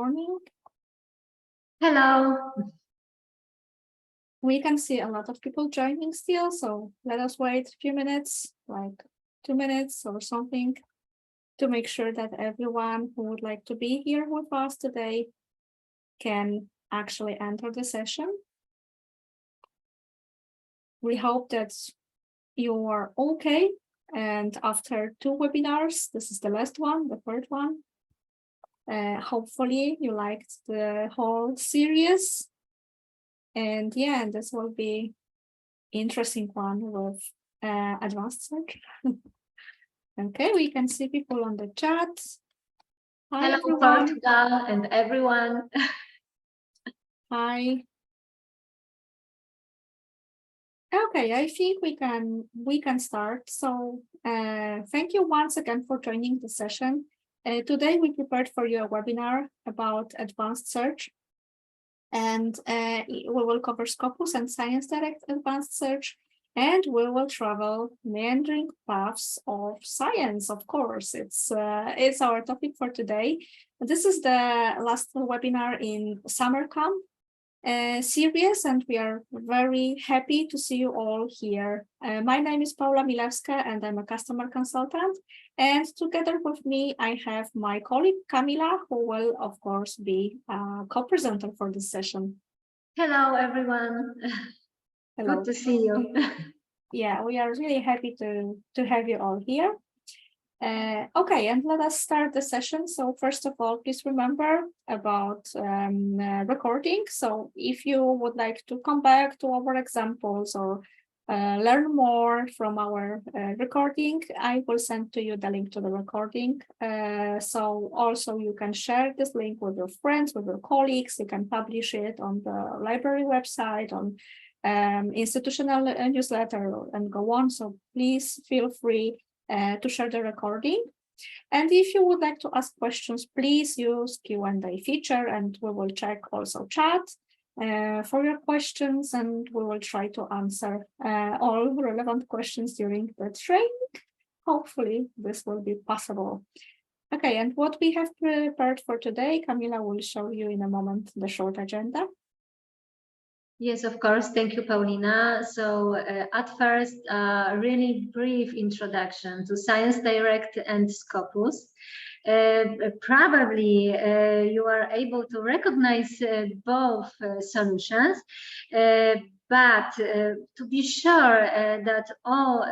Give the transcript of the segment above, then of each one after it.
morning. Hello. We can see a lot of people joining still, so let us wait a few minutes, like 2 minutes or something, to make sure that everyone who would like to be here with us today can actually enter the session. We hope that you are okay, and after 2 webinars, this is the last one, the third one. Hopefully you liked the whole series. And yeah, this will be interesting one with advanced search. Okay, we can see people on the chat. Hi, Hello, everyone. Portugal and everyone. Hi. Okay, I think we can start. So thank you once again for joining the session. Today we prepared for you a webinar about advanced search. And we will cover Scopus and ScienceDirect advanced search, and we will travel meandering paths of science. Of course, it's our topic for today. This is the last webinar in summer camp series, and we are very happy to see you all here. My name is Paula Milewska, and I'm a customer consultant. And together with me, I have my colleague Kamila, who will, of course, be a co-presenter for this session. Hello, everyone. Hello. Good to see you. Yeah, we are really happy to have you all here. Okay, and let us start the session. So first of all, please remember about recording. So if you would like to come back to our examples or learn more from our recording, I will send to you the link to the recording. So also you can share this link with your friends, with your colleagues. You can publish it on the library website, on institutional newsletter, and go on. So please feel free to share the recording. And if you would like to ask questions, please use Q&A feature, and we will check also chat for your questions, and we will try to answer all relevant questions during the training. Hopefully this will be possible. Okay, and what we have prepared for today, Kamila will show you in a moment the short agenda. Yes, of course. Thank you, Paulina. So at first, a really brief introduction to ScienceDirect and Scopus. Probably you are able to recognize both solutions, but to be sure that all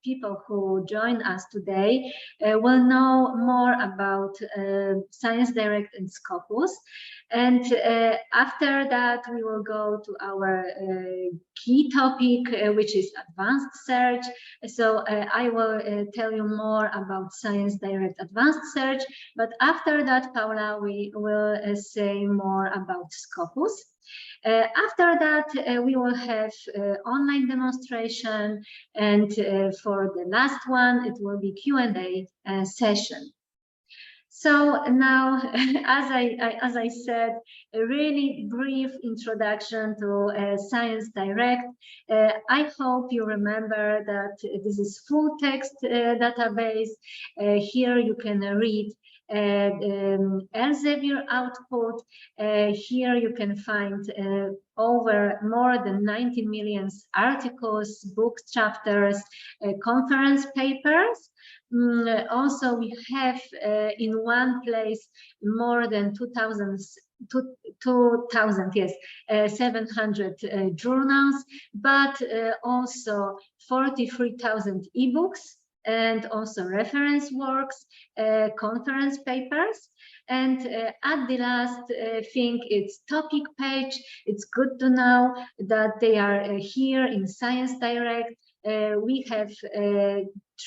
people who join us today will know more about ScienceDirect and Scopus. And after that, we will go to our key topic, which is advanced search. So I will tell you more about ScienceDirect advanced search. But after that, Paula, we will say more about Scopus. After that, we will have online demonstration. And for the last one, it will be Q&A session. So now, as I said, a really brief introduction to ScienceDirect. I hope you remember that this is full text database. Here you can read Elsevier output. Here you can find over more than 90 million articles, book chapters, conference papers. Also, we have in one place more than 700 journals, but also 43,000 ebooks, and also reference works, conference papers. And at the last thing, it's topic page. It's good to know that they are here in ScienceDirect. We have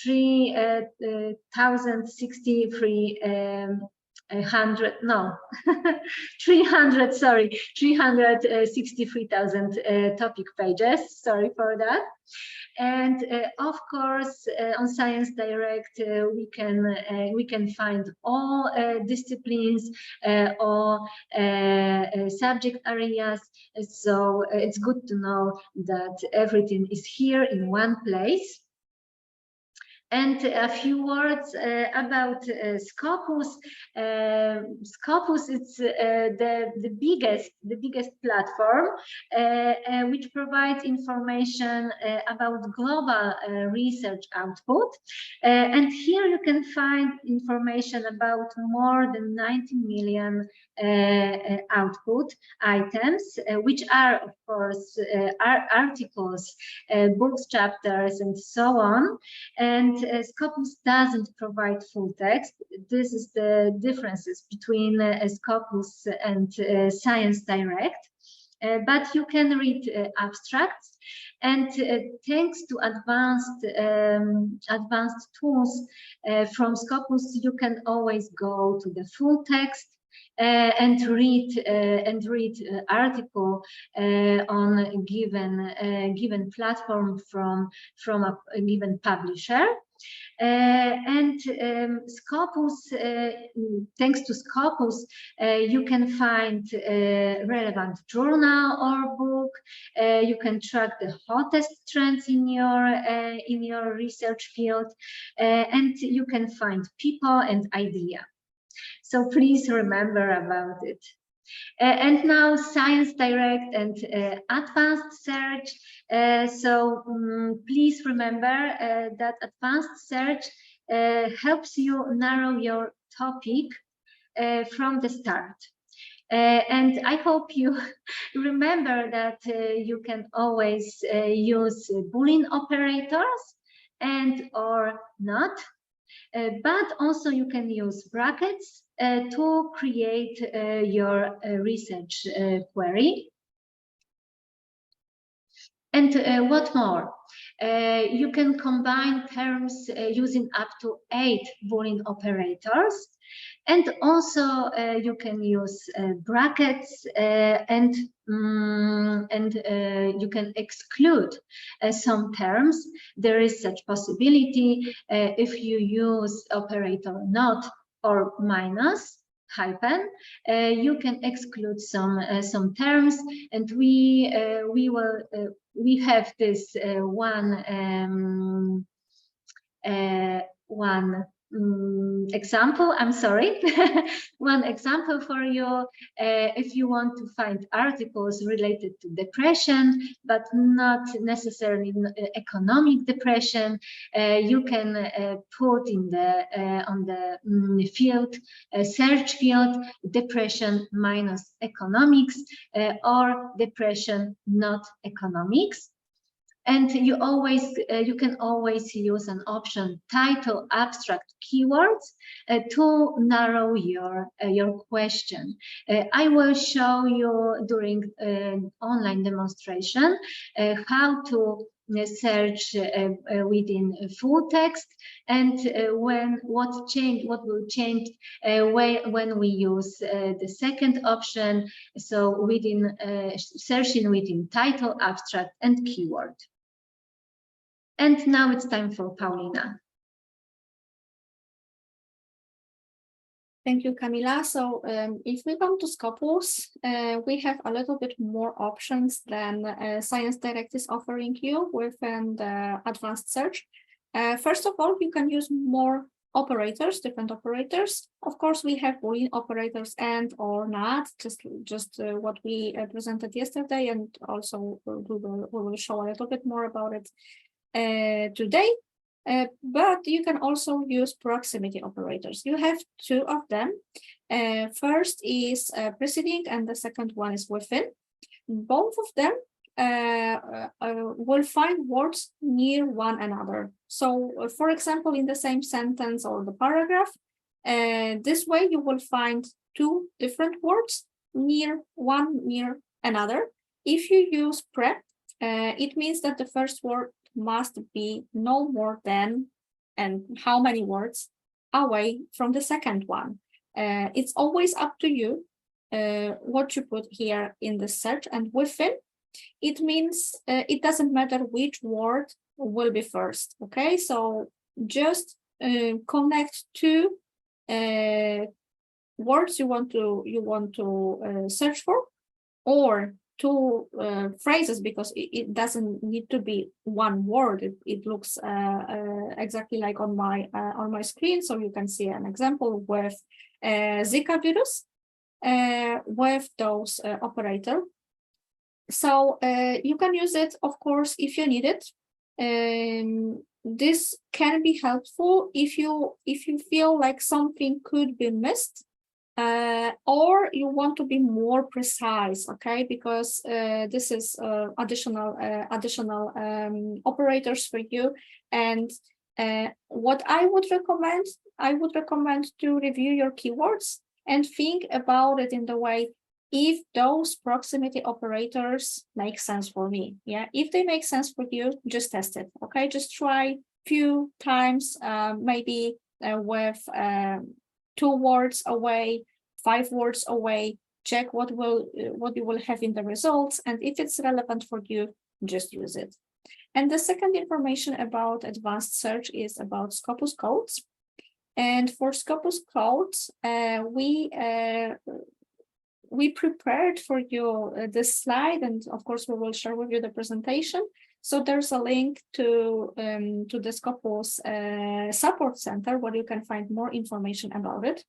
363,000 topic pages. Sorry for that. And of course, on ScienceDirect, we can find all disciplines, all subject areas. So it's good to know that everything is here in one place. And a few words about Scopus. Scopus is the biggest platform which provides information about global research output. And here you can find information about more than 90 million output items, which are, of course, articles, books, chapters, and so on. And Scopus doesn't provide full text. This is the differences between Scopus and ScienceDirect. But you can read abstracts, and thanks to advanced tools from Scopus, you can always go to the full text and read article on a given platform from a given publisher. Scopus, thanks to Scopus, you can find relevant journal or book. You can track the hottest trends in your research field, and you can find people and idea. So please remember about it. And now ScienceDirect and advanced search. Please remember that advanced search helps you narrow your topic from the start. And I hope you remember that you can always use Boolean operators and or not. But also you can use brackets to create your research query. And what more? You can combine terms using up to 8 Boolean operators. And also you can use brackets and you can exclude some terms. There is such possibility if you use operator not or minus hyphen, you can exclude some terms, and we have this one example. I'm sorry, one example for you. If you want to find articles related to depression, but not necessarily economic depression, you can put in the on the field search field depression minus economics or depression not economics. And you can always use an option title abstract keywords to narrow your question. I will show you during online demonstration how to search within full text, and what will change when we use the second option, so within searching within title, abstract, and keyword. And now it's time for Paulina. Thank you, Camila. So if we come to Scopus, we have a little bit more options than ScienceDirect is offering you within the advanced search. First of all, you can use more operators, different operators. Of course, we have Boolean operators and or not, just what we presented yesterday, and also we will show a little bit more about it today. But you can also use proximity operators. You have 2 of them. First is preceding, and the second one is within. Both of them will find words near one another. So, for example, in the same sentence or the paragraph, this way you will find 2 different words near another. If you use prep, it means that the first word must be no more than, and how many words away from the second one. It's always up to you what you put here in the search. And within, it means it doesn't matter which word will be first. Okay, so just connect 2 words you want to search for, or two phrases, because it doesn't need to be one word. It looks exactly like on my screen. So you can see an example with Zika virus with those operator. So you can use it, of course, if you need it. This can be helpful if you feel like something could be missed, or you want to be more precise, okay? Because this is additional operators for you. And what I would recommend to review your keywords and think about it in the way, if those proximity operators make sense for me. Yeah, if they make sense for you, just test it. Okay, just try few times, maybe with 2 words away, 5 words away. Check what you will have in the results, and if it's relevant for you, just use it. And the second information about advanced search is about Scopus codes. And for Scopus codes, we prepared for you this slide, and of course we will share with you the presentation. So there's a link to the Scopus support center where you can find more information about it.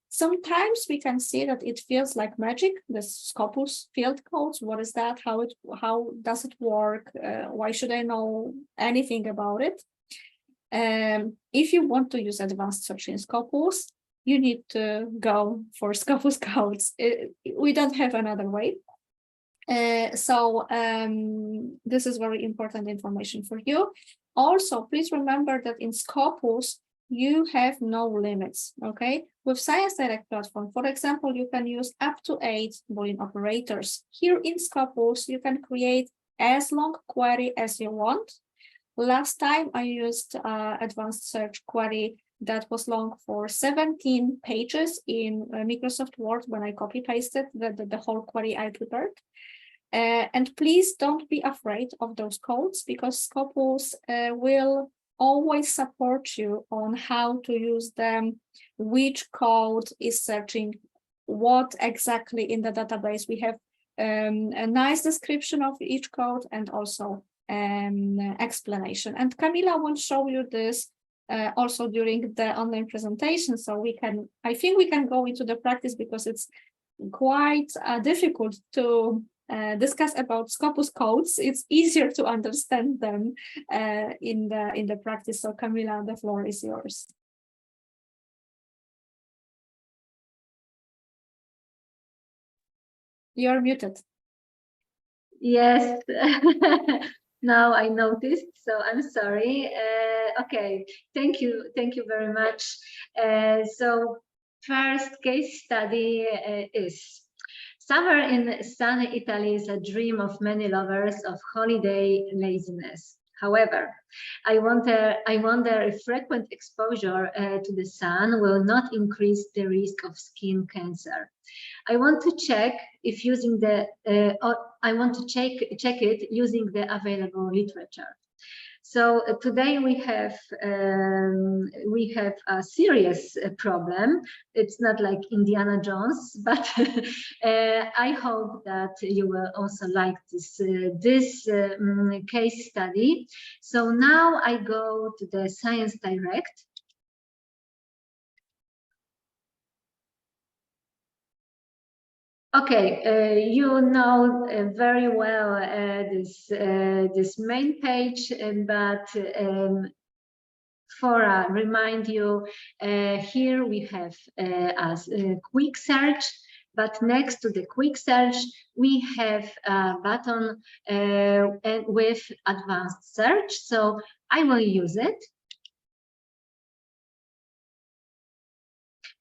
Sometimes we can see that it feels like magic, the Scopus field codes. What is that? How does it work? Why should I know anything about it? If you want to use advanced search in Scopus, you need to go for Scopus codes. We don't have another way. So this is very important information for you. Also, please remember that in Scopus, you have no limits, okay? With ScienceDirect platform, for example, you can use up to 8 Boolean operators. Here in Scopus, you can create as long query as you want. Last time I used advanced search query that was long for 17 pages in Microsoft Word when I copy-pasted the whole query I prepared. And please don't be afraid of those codes, because Scopus will always support you on how to use them, which code is searching what exactly in the database. We have a nice description of each code and also explanation. And Camila will show you this also during the online presentation, so I think we can go into the practice, because it's quite difficult to discuss about Scopus codes. It's easier to understand them in the practice. So Camila, the floor is yours. You're muted. Yes. Now I noticed, so I'm sorry. Okay, thank you very much. So first case study is: summer in sunny Italy is a dream of many lovers of holiday laziness. However, I wonder if frequent exposure to the sun will not increase the risk of skin cancer. I want to check if using the I want to check it using the available literature. So today we have a serious problem. It's not like Indiana Jones, but I hope that you will also like this case study. So now I go to the ScienceDirect. Okay, you know very well this main page, but for remind you, here we have a quick search, but next to the quick search we have a button with advanced search. So I will use it.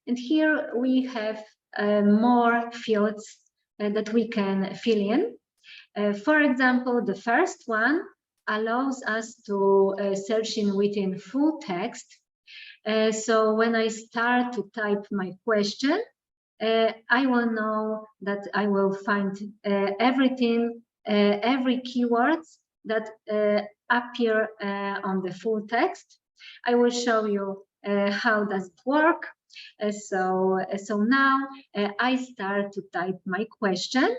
And here we have more fields that we can fill in. For example, the first one allows us to search in within full text. So when I start to type my question, I will know that I will find everything, every keywords that appear on the full text. I will show you how does it work. So now I start to type my question.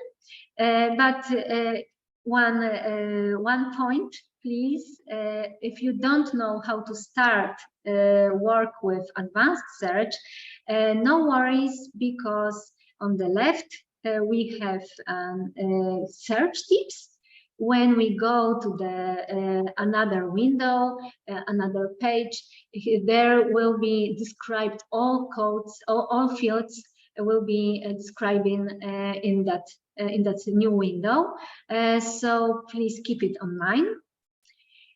But one point, please, if you don't know how to start work with advanced search, no worries, because on the left we have search tips. When we go to the another window, another page, there will be described all codes, all fields will be describing in that new window. So please keep it on mind.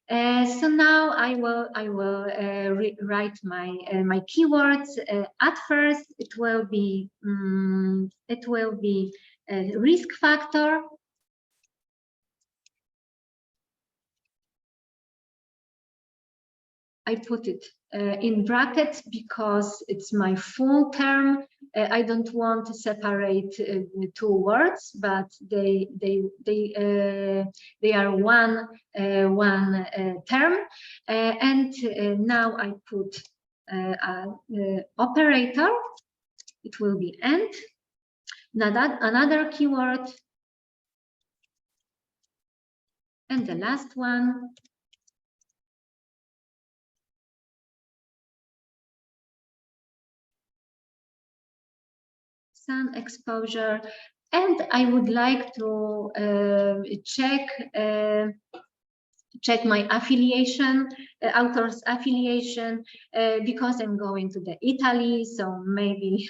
So now I will write my keywords. At first, it will be risk factor. I put it in brackets because it's my full term. I don't want to separate two words, but they are one term. And now I put operator. It will be and. Another keyword. And the last one. Sun exposure, and I would like to check my affiliation, author's affiliation, because I'm going to the Italy, so maybe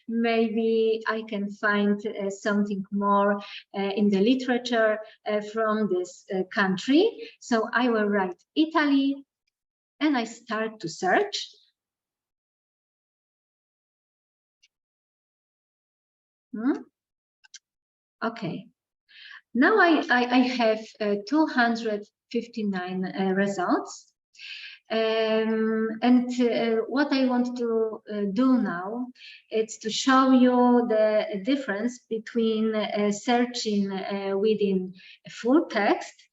maybe I can find something more in the literature from this country. So I will write Italy, and I start to search. Okay, now I have 259 results, and what I want to do now is to show you the difference between searching within full text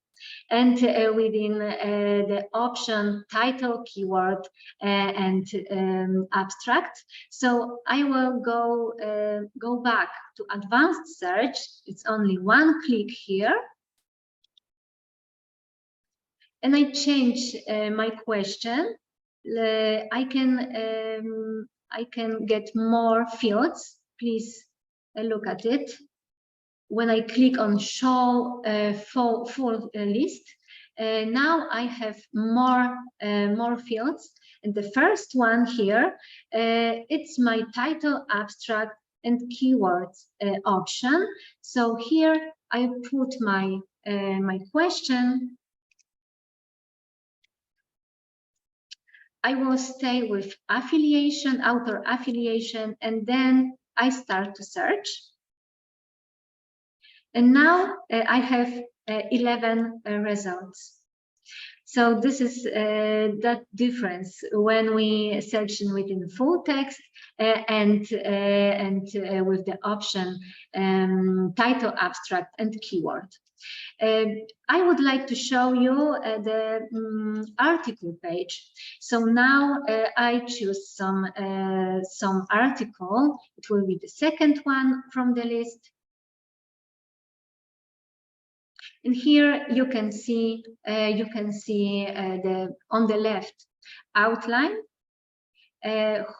and within the option title, keyword, and abstract. So I will go back to advanced search. It's only one click here. And I change my question. I can get more fields. Please look at it. When I click on show full list, now I have more fields. And the first one here, it's my title, abstract, and keywords option. So here I put my question. I will stay with affiliation, author affiliation, and then I start to search. And now I have 11 results. So this is that difference when we search within full text and with the option title, abstract, and keyword. I would like to show you the article page. So now I choose some article. It will be the second one from the list. And here you can see on the left outline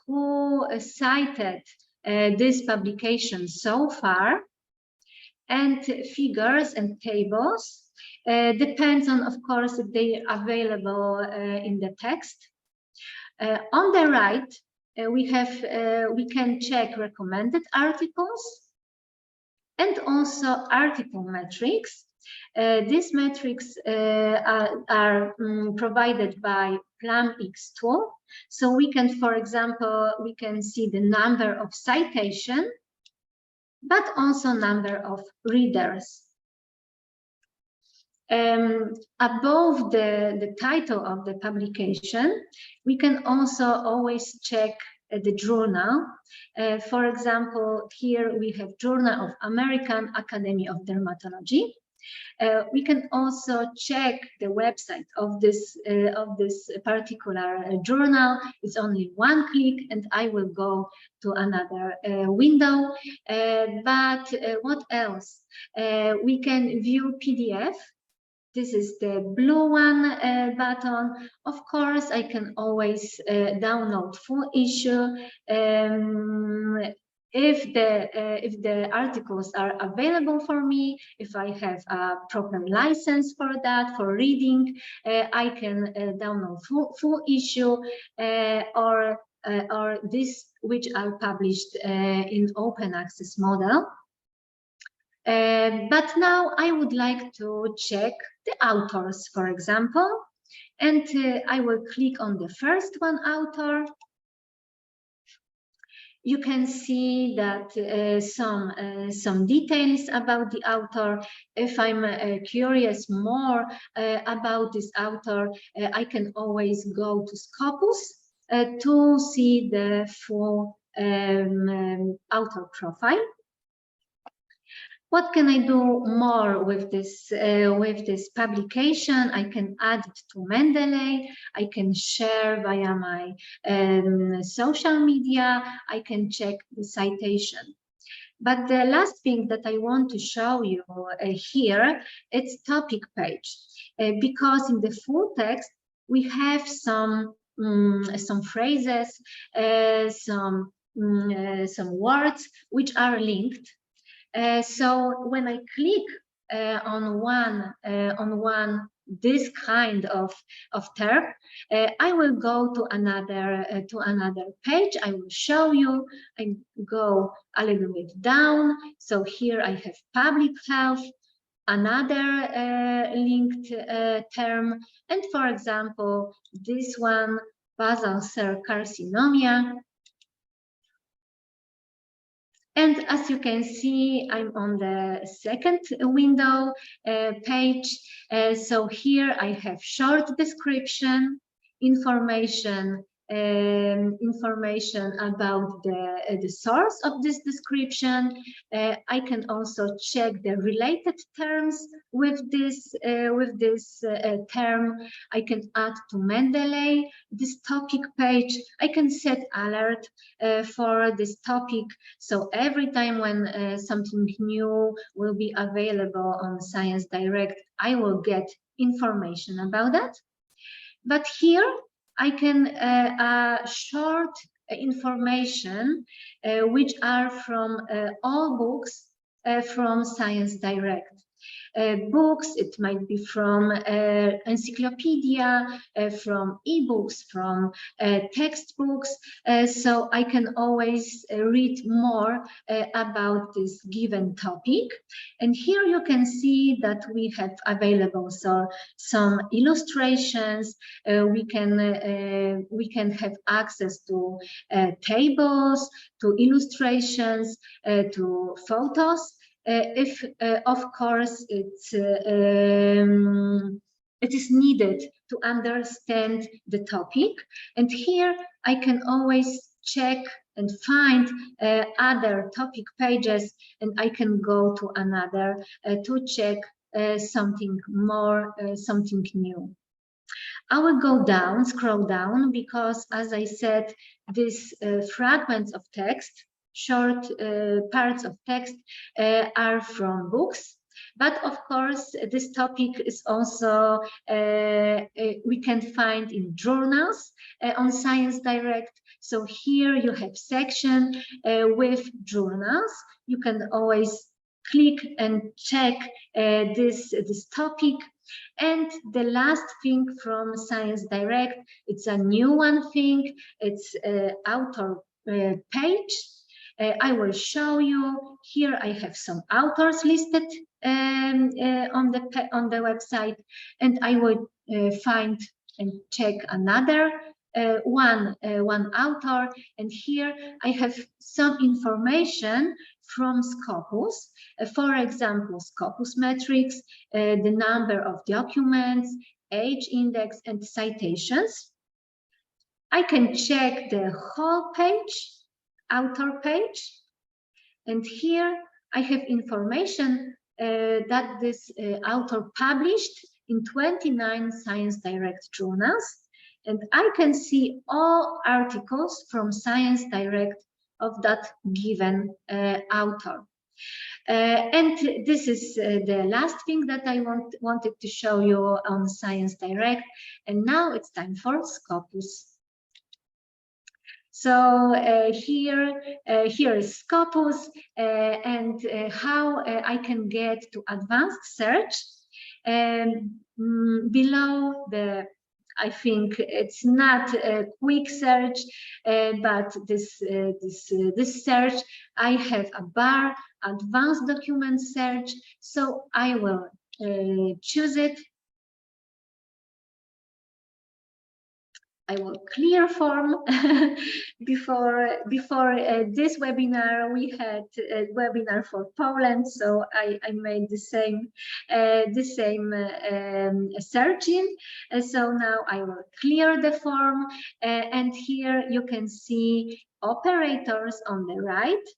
who cited this publication so far, and figures and tables. Depends on, of course, if they are available in the text. On the right, we can check recommended articles and also article metrics. These metrics are provided by PlumX tool. So we can, for example, we can see the number of citation, but also number of readers. Above the title of the publication, we can also always check the journal. For example, here we have Journal of American Academy of Dermatology. We can also check the website of this particular journal. It's only one click, and I will go to another window. But what else? We can view PDF. This is the blue one button. Of course, I can always download full issue. If the articles are available for me, if I have a proper license for that, for reading, I can download full issue or this which are published in open access model. But now I would like to check the authors, for example, and I will click on the first one, author. You can see that some details about the author. If I'm curious more about this author, I can always go to Scopus to see the full author profile. What can I do more with this publication? I can add it to Mendeley. I can share via my social media. I can check the citation. But the last thing that I want to show you here, it's topic page, because in the full text we have some phrases, some words which are linked. So when I click on one this kind of term, I will go to another page. I will show you. I go a little bit down. So here I have public health, another linked term, and for example this one, basal cell carcinoma. And as you can see, I'm on the second window page. So here I have short description, information about the source of this description. I can also check the related terms with this term. I can add to Mendeley this topic page. I can set alert for this topic, so every time when something new will be available on ScienceDirect, I will get information about that. But here I can short information which are from all books from ScienceDirect. Books, it might be from encyclopedia, from ebooks, from textbooks, so I can always read more about this given topic. And here you can see that we have available some illustrations. We can have access to tables, to illustrations, to photos. If, of course, it is needed to understand the topic. And here I can always check and find other topic pages, and I can go to another to check something more, something new. I will go down, scroll down, because as I said, these fragments of text, short parts of text are from books. But of course, this topic is also, we can find in journals on ScienceDirect. So here you have section with journals. You can always click and check this topic. And the last thing from ScienceDirect, it's a new one thing, it's author page. I will show you. Here I have some authors listed on the website, and I will find and check another one author, and here I have some information from Scopus. For example, Scopus metrics, the number of documents, age index, and citations. I can check the whole page, author page, and here I have information that this author published in 29 ScienceDirect journals. And I can see all articles from ScienceDirect of that given author. And this is the last thing that I wanted to show you on ScienceDirect. And now it's time for Scopus. So here is Scopus and how I can get to advanced search. Below the, I think it's not a quick search, but this search, I have a bar, advanced document search. So I will choose it. I will clear form. before this webinar, we had a webinar for Poland, so I made the same searching. So now I will clear the form, and here you can see operators on the right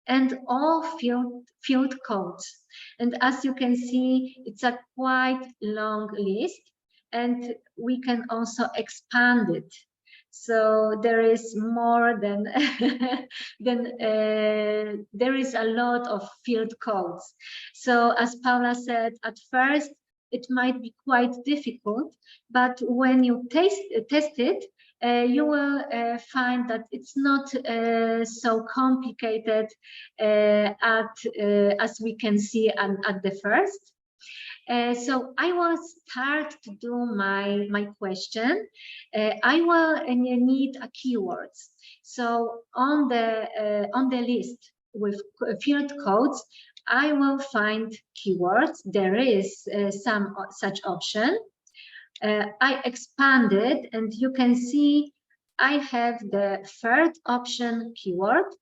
and all field codes. And as you can see, it's a quite long list. And we can also expand it. So there is more than, there is a lot of field codes. So as Paula said, at first, it might be quite difficult, but when you test it, you will find that it's not so complicated as we can see at the first. So I will start to do my question. I will need a keywords. So on the list with field codes, I will find keywords. There is some such option. I expanded, and you can see I have the third option, keyword.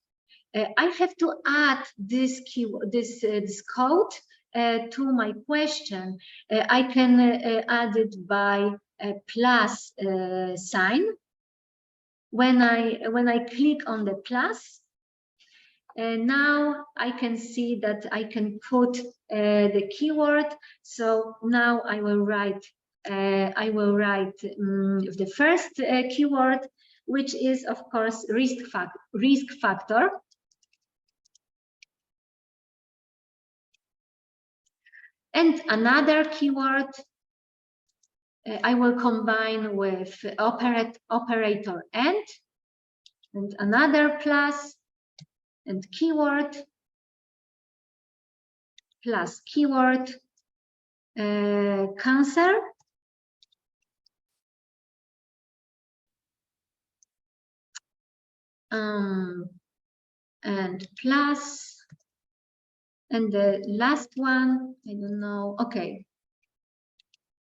I have to add this keyword, this code to my question. I can add it by a plus sign. When I click on the plus, now I can see that I can put the keyword. So now I will write the first keyword, which is of course risk factor. And another keyword I will combine with operator and another plus and keyword plus keyword cancer and plus. And the last one, I don't know, okay.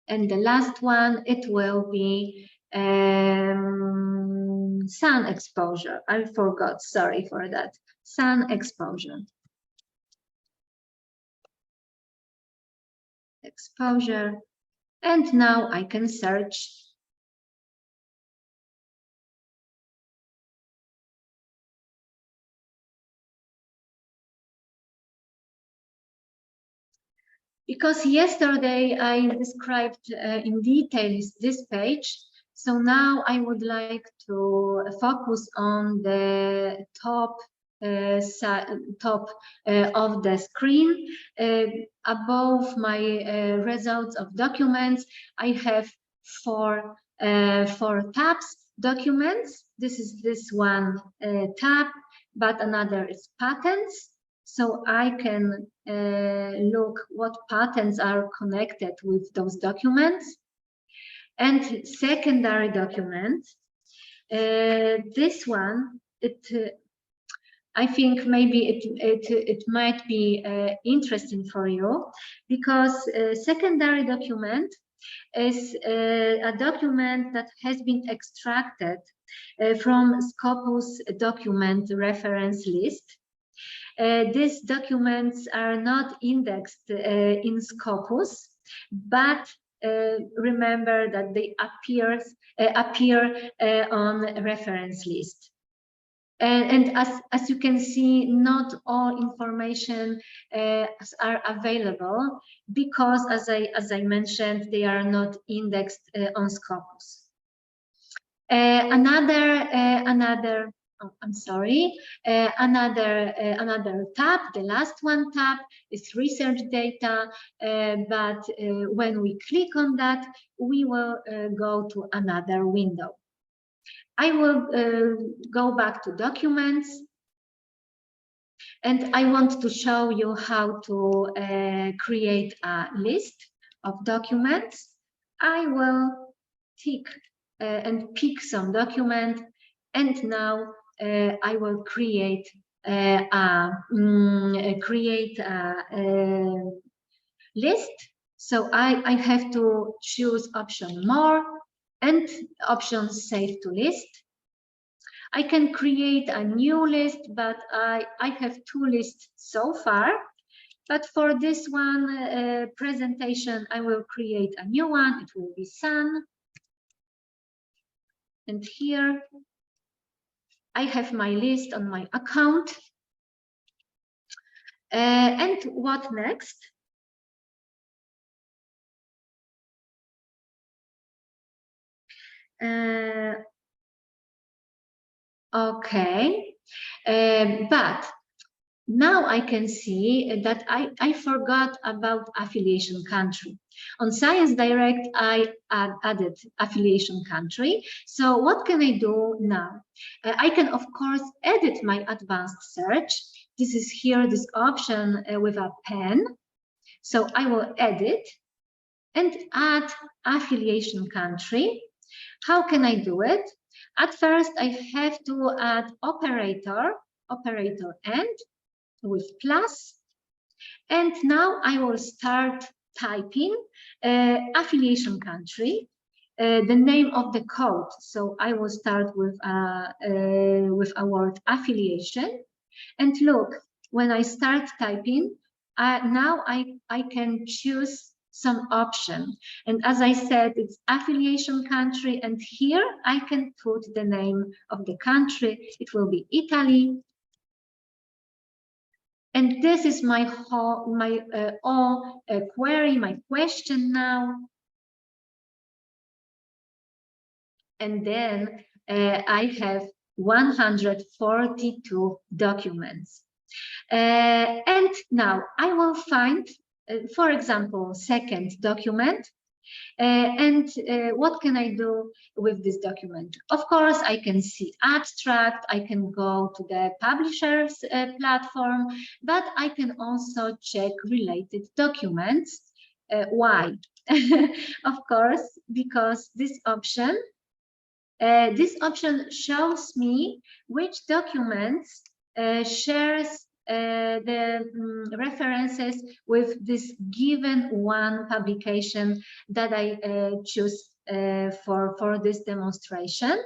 And the last one, it will be sun exposure. I forgot, sorry for that. Sun exposure. Exposure. And now I can search. Because yesterday I described in details this page, so now I would like to focus on the top of the screen. Above my results of documents, I have four tabs. Documents, this is this one tab, but another is patents. So I can look what patents are connected with those documents. And secondary documents, this one, I think maybe it might be interesting for you, because secondary document is a document that has been extracted from Scopus document reference list. These documents are not indexed in Scopus, but remember that they appear on reference list. And as you can see, not all information are available because, as I mentioned, they are not indexed on Scopus. Another tab, the last one tab, is research data, but when we click on that, we will go to another window. I will go back to documents, and I want to show you how to create a list of documents. I will tick and pick some document, and now I will create a list. So I have to choose option more and option save to list. I can create a new list, but I have two lists so far. But for this one presentation, I will create a new one. It will be sun. And here I have my list on my account. And what next? Okay, but now I can see that I forgot about affiliation country. On ScienceDirect, I added affiliation country. So what can I do now? I can, of course, edit my advanced search. This is here, this option with a pen. So I will edit and add affiliation country. How can I do it? At first, I have to add operator and with plus, and now I will start typing affiliation country, the name of the code. So I will start with a word affiliation, and look, when I start typing, now I can choose some option, and as I said, it's affiliation country, and here I can put the name of the country. It will be Italy. And this is my whole query, my question now. And then I have 142 documents. And now I will find, for example, second document. What can I do with this document? Of course, I can see abstract, I can go to the publisher's platform, but I can also check related documents. Why? Of course, because this option shows me which documents shares the references with this given one publication that I choose for this demonstration.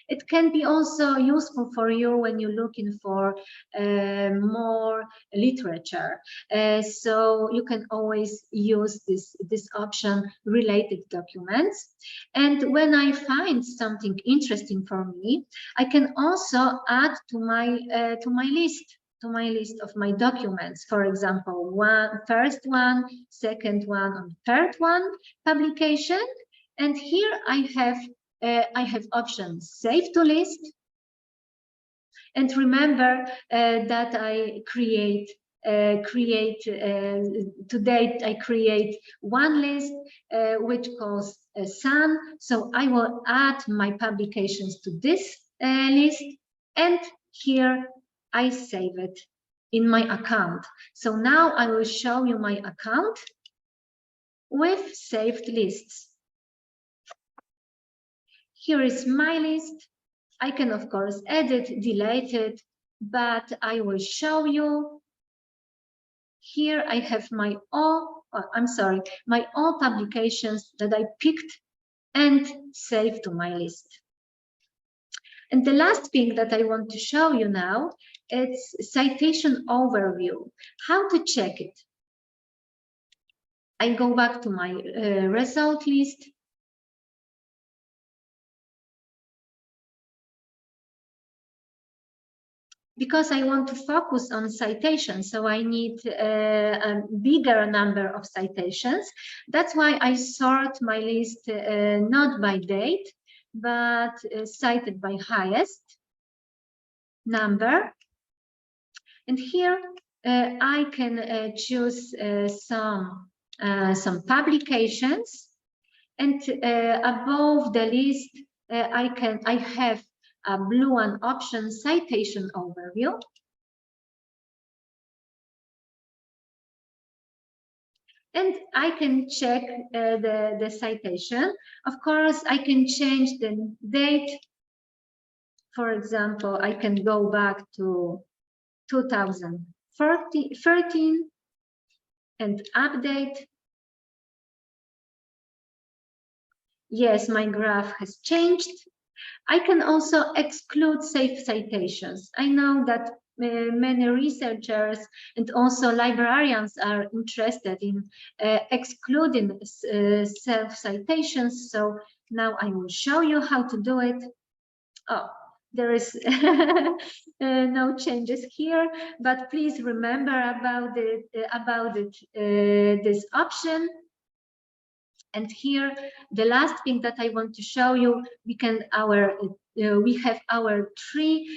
It can be also useful for you when you're looking for more literature. So you can always use this option, related documents. And when I find something interesting for me, I can also add to my list of my documents. For example, first one, second one, and third one publication. And here I have options save to list. And remember that I to date I create one list which calls sun. So I will add my publications to this list, and here I save it in my account. So now I will show you my account with saved lists. Here is my list. I can, of course, edit, delete it, but I will show you. Here I have my all publications that I picked and saved to my list. And the last thing that I want to show you now, it's citation overview. How to check it? I go back to my result list. because I want to focus on citations, so I need a bigger number of citations. That's why I sort my list not by date, but cited by highest number. And here I can choose some publications, and above the list I have a blue one option, citation overview. And I can check the citation. Of course, I can change the date. For example, I can go back to 2013 and update. Yes, my graph has changed. I can also exclude safe citations. I know that many researchers and also librarians are interested in excluding self-citations. So now I will show you how to do it. Oh, there is no changes here, but please remember about this option. And here, the last thing that I want to show you, we have our 3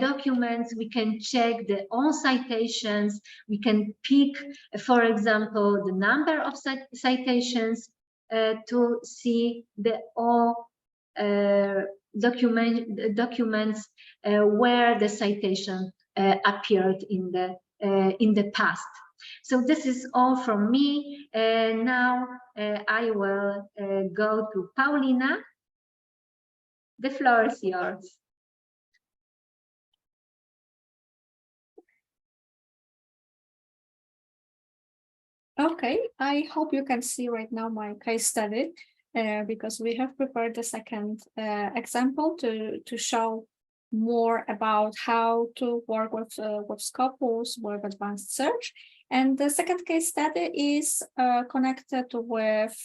documents. We can check all citations. We can pick, for example, the number of citations to see all documents where the citation appeared in the past. So this is all from me. Now I will go to Paulina. The floor is yours. Okay, I hope you can see right now my case study because we have prepared the second example to show more about how to work with Scopus, with advanced search. And the second case study is connected with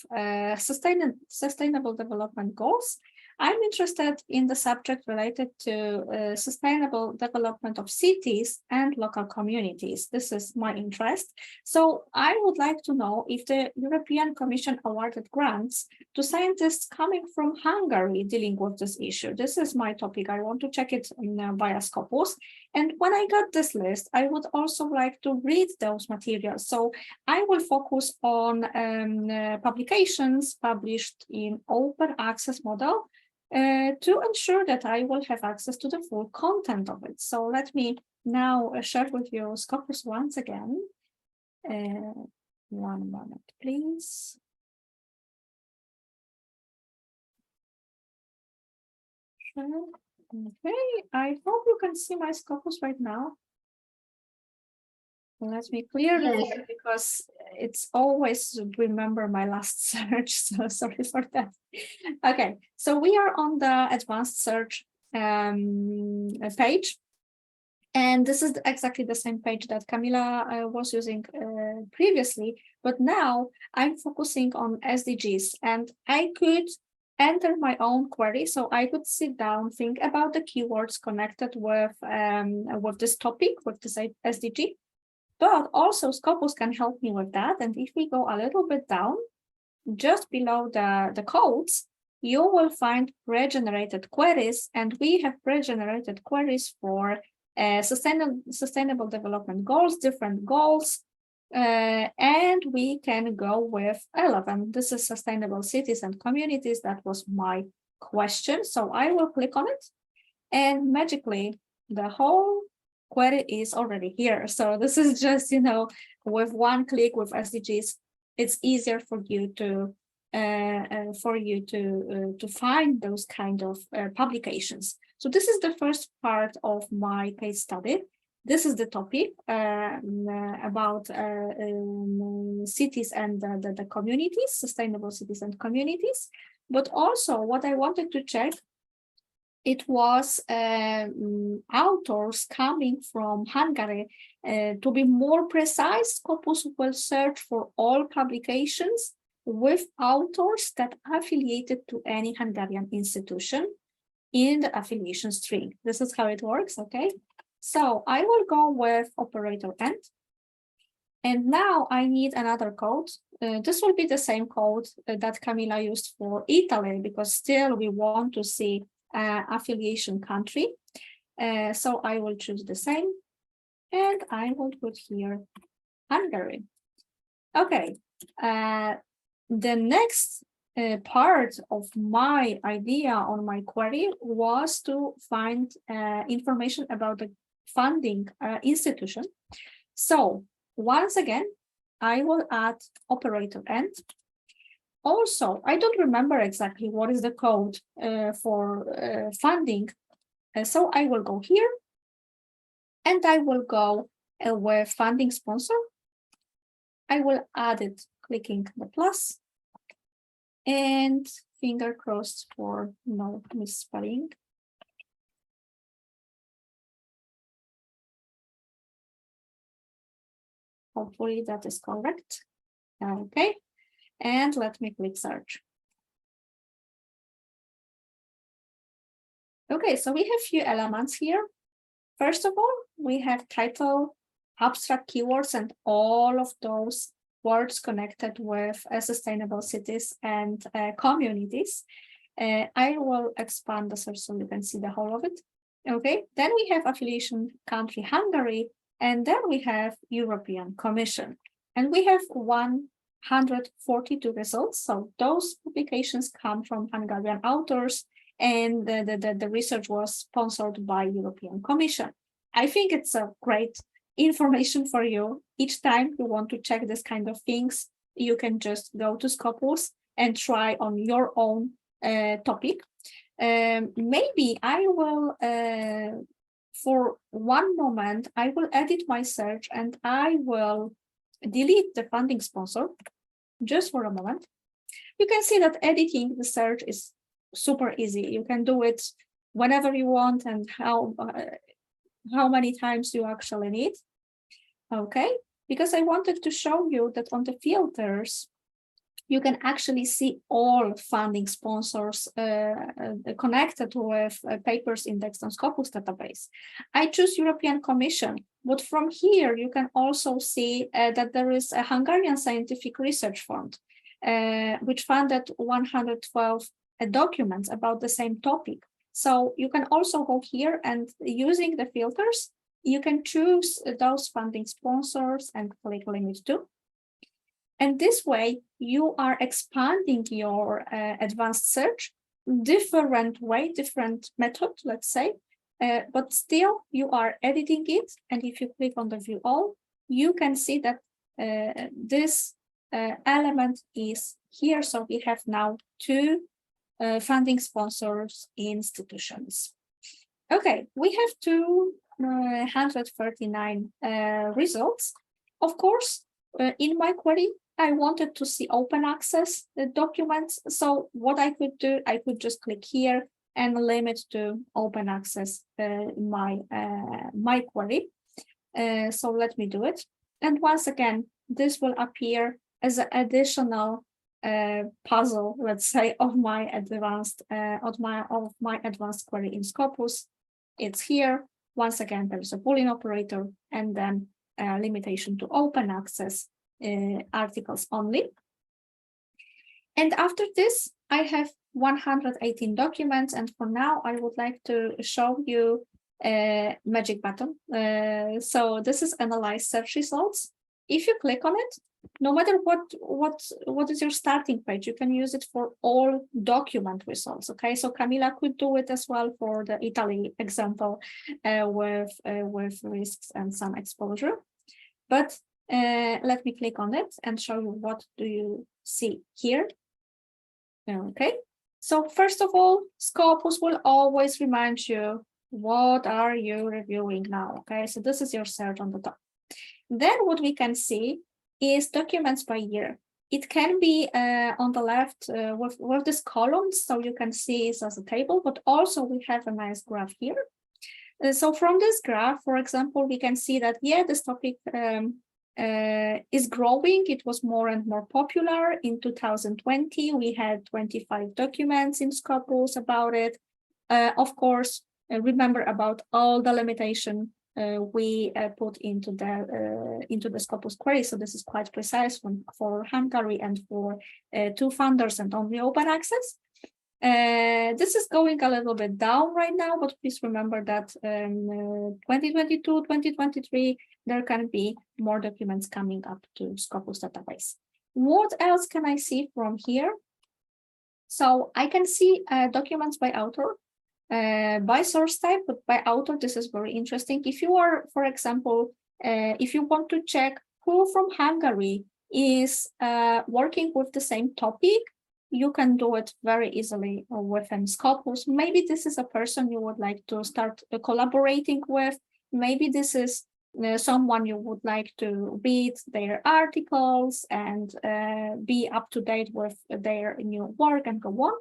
sustainable development goals. I'm interested in the subject related to sustainable development of cities and local communities. This is my interest. So I would like to know if the European Commission awarded grants to scientists coming from Hungary dealing with this issue. This is my topic. I want to check it via Scopus. And when I got this list, I would also like to read those materials. So I will focus on publications published in open access model to ensure that I will have access to the full content of it. So let me now share with you Scopus once again. One moment, please. Sure. Okay, I hope you can see my Scopus right now. Let me clear it because it's always remember my last search, so sorry for that. Okay, so we are on the advanced search page. And this is exactly the same page that Camila was using previously, but now I'm focusing on SDGs, and I could enter my own query. So I could sit down, think about the keywords connected with this topic, with this SDG. But also Scopus can help me with that. And if we go a little bit down, just below the codes, you will find pre-generated queries. And we have pre-generated queries for sustainable development goals, different goals. And we can go with 11. This is sustainable cities and communities. That was my question. So I will click on it. And magically, the whole query is already here. So this is just, with one click with SDGs, it's easier for you to find those kind of publications. So this is the first part of my case study. This is the topic about cities and the communities, sustainable cities and communities. But also what I wanted to check, it was authors coming from Hungary. To be more precise, Scopus will search for all publications with authors that are affiliated to any Hungarian institution in the affiliation string. This is how it works, okay? So I will go with operator end. And now I need another code. This will be the same code that Camila used for Italy, because still we want to see affiliation country. So I will choose the same, and I will put here Hungary. Okay, the next part of my idea on my query was to find information about the funding institution. So once again, I will add operator end. Also, I don't remember exactly what is the code for funding. So I will go here, and I will go with funding sponsor. I will add it clicking the plus, and finger crossed for no misspelling. Hopefully that is correct. Okay, and let me click search. Okay, so we have few elements here. First of all, we have title, abstract keywords, and all of those words connected with sustainable cities and communities. I will expand the search so you can see the whole of it. Okay, then we have affiliation country Hungary, and then we have European Commission. And we have 142 results. So those publications come from Hungarian authors, and the research was sponsored by European Commission. I think it's a great information for you. Each time you want to check this kind of things, you can just go to Scopus and try on your own topic. Maybe I will, for one moment, I will edit my search and I will delete the funding sponsor just for a moment. You can see that editing the search is super easy. You can do it whenever you want and how many times you actually need. Okay, because I wanted to show you that on the filters, you can actually see all funding sponsors connected with papers indexed on Scopus database. I choose European Commission, but from here you can also see that there is a Hungarian Scientific Research Fund, which funded 112 documents about the same topic. So you can also go here and using the filters, you can choose those funding sponsors and click limit to. And this way you are expanding your advanced search, different way, different method, let's say, but still you are editing it. And if you click on the view all, you can see that this element is here. So we have now two funding sponsors institutions. Okay, we have 239 results. Of course, in my query, I wanted to see open access documents. So what I could do, I could just click here and limit to open access my query. So let me do it. And once again, this will appear as an additional puzzle, let's say, of my advanced query in Scopus. It's here. Once again, there's a Boolean operator, and then limitation to open access articles only. And after this, I have 118 documents. And for now, I would like to show you a magic button. So this is Analyze Search Results. If you click on it, no matter what is your starting page, you can use it for all document results. Okay, so Camila could do it as well for the Italy example with risks and some exposure. But let me click on it and show you what do you see here. Okay, so first of all, Scopus will always remind you what are you reviewing now. Okay, so this is your search on the top. Then what we can see is documents by year. It can be on the left with these columns, so you can see it as a table, but also we have a nice graph here. So from this graph, for example, we can see that, yeah, this topic is growing. It was more and more popular. In 2020, we had 25 documents in Scopus about it. Of course, remember about all the limitation we put into the Scopus query. So this is quite precise one for Hungary and for 2 funders and only open access. This is going a little bit down right now, but please remember that 2022, 2023, there can be more documents coming up to Scopus database. What else can I see from here? So I can see documents by author, by source type, but by author, this is very interesting. If you are, for example, if you want to check who from Hungary is working with the same topic, you can do it very easily within Scopus. Maybe this is a person you would like to start collaborating with. Maybe this is someone you would like to read their articles and be up to date with their new work and go on.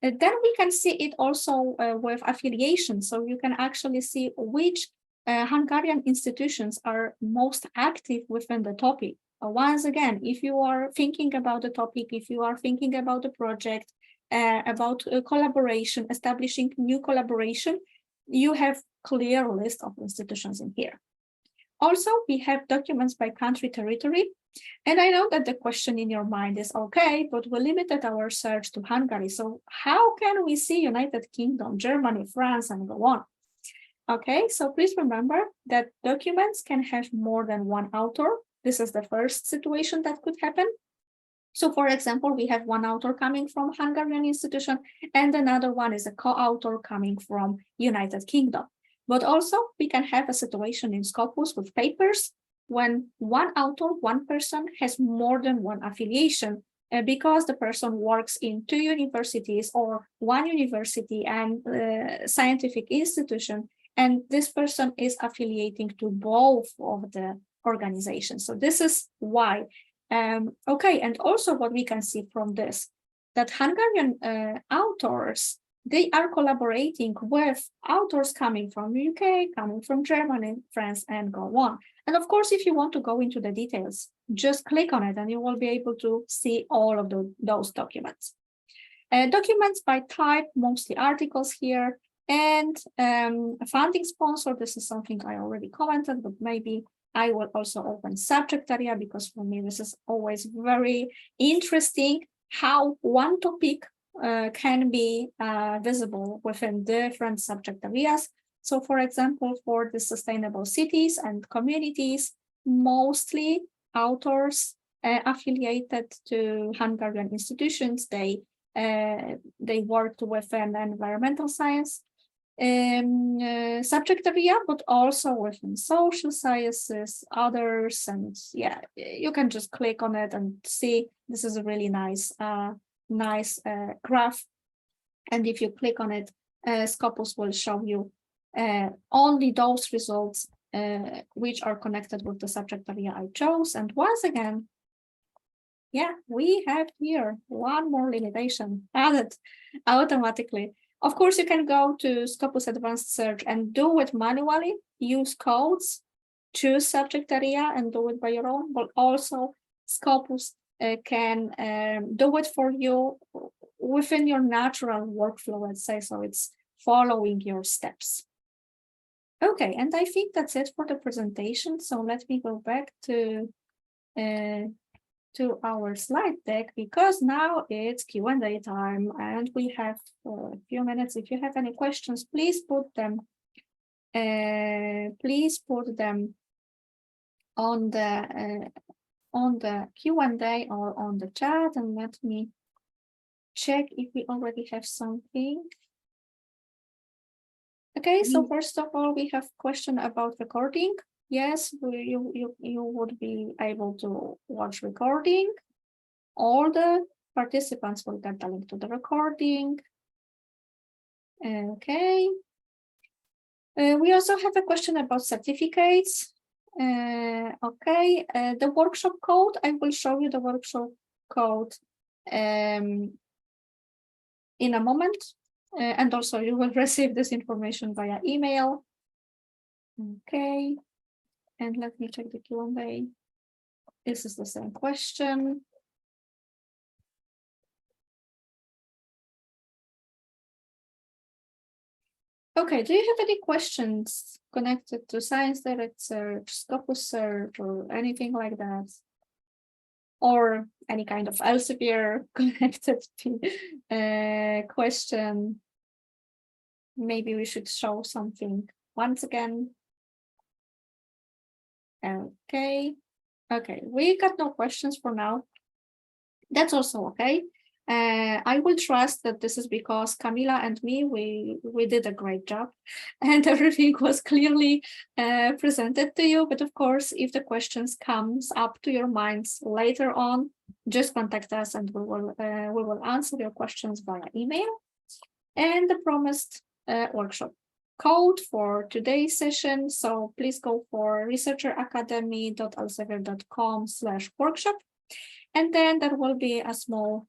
Then we can see it also with affiliation. So you can actually see which Hungarian institutions are most active within the topic. Once again, if you are thinking about the topic, if you are thinking about the project, about collaboration, establishing new collaboration, you have clear list of institutions in here. Also, we have documents by country territory. And I know that the question in your mind is, okay, but we limited our search to Hungary. So how can we see United Kingdom, Germany, France, and go on? Okay, so please remember that documents can have more than one author. This is the first situation that could happen. So for example, we have one author coming from Hungarian institution and another one is a co-author coming from United Kingdom. But also we can have a situation in Scopus with papers when one author, one person has more than one affiliation because the person works in 2 universities or 1 university and scientific institution, and this person is affiliating to both of the organizations. So this is why. Okay, and also what we can see from this, that Hungarian authors, they are collaborating with authors coming from the UK, coming from Germany, France, and go on. And of course, if you want to go into the details, just click on it and you will be able to see all of those documents. Documents by type, mostly articles here, and a funding sponsor. This is something I already commented, but maybe I will also open subject area because for me, this is always very interesting how one topic can be visible within different subject areas. So for example, for the sustainable cities and communities, mostly authors affiliated to Hungarian institutions, they worked within environmental science subject area, but also within social sciences, others, and yeah, you can just click on it and see. This is a really nice graph, and if you click on it, Scopus will show you only those results which are connected with the subject area I chose. And once again, yeah, we have here one more limitation added automatically. Of course, you can go to Scopus Advanced Search and do it manually, use codes, choose subject area and do it by your own, but also Scopus can do it for you within your natural workflow, let's say, so it's following your steps. Okay, and I think that's it for the presentation. So let me go back to our slide deck, because now it's Q&A time and we have a few minutes. If you have any questions, please put them on the Q&A or on the chat, and let me check if we already have something. Okay, so first of all, we have a question about recording. Yes, you would be able to watch recording. All the participants will get the link to the recording. Okay. We also have a question about certificates. Okay, the workshop code, I will show you the workshop code in a moment. And also you will receive this information via email. Okay. And let me check the Q&A. This is the same question. Okay, do you have any questions connected to ScienceDirect search, Scopus search, or anything like that? Or any kind of Elsevier connected question? Maybe we should show something once again. Okay, we got no questions for now. That's also okay. I will trust that this is because Camila and me, we did a great job and everything was clearly presented to you. But of course, if the questions comes up to your minds later on, just contact us and we will answer your questions via email. And the promised workshop code for today's session. So please go for researcheracademy.elsevier.com/workshop. And then there will be a small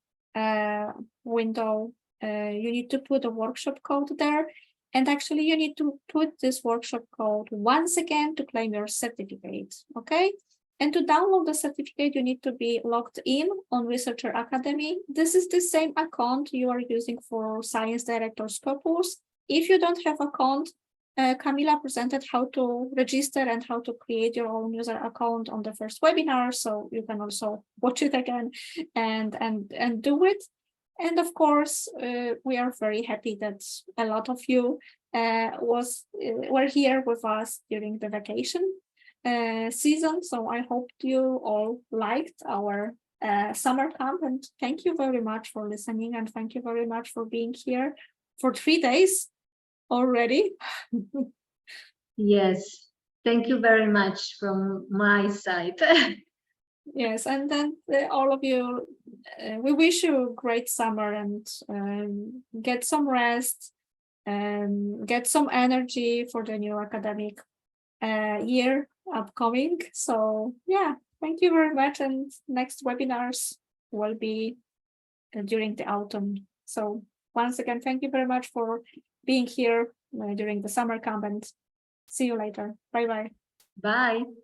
window. You need to put a workshop code there. And actually you need to put this workshop code once again to claim your certificate, okay? And to download the certificate, you need to be logged in on Researcher Academy. This is the same account you are using for ScienceDirect or Scopus. If you don't have an account, Camila presented how to register and how to create your own user account on the first webinar, so you can also watch it again and do it. And of course, we are very happy that a lot of you were here with us during the vacation season. So I hope you all liked our summer camp, and thank you very much for listening, and thank you very much for being here for 3 days already. Yes, thank you very much from my side. Yes, and then all of you, we wish you a great summer and get some rest and get some energy for the new academic year upcoming. So yeah, thank you very much, and next webinars will be during the autumn. So once again, thank you very much for being here during the summer camp, and see you later. Bye-bye. Bye.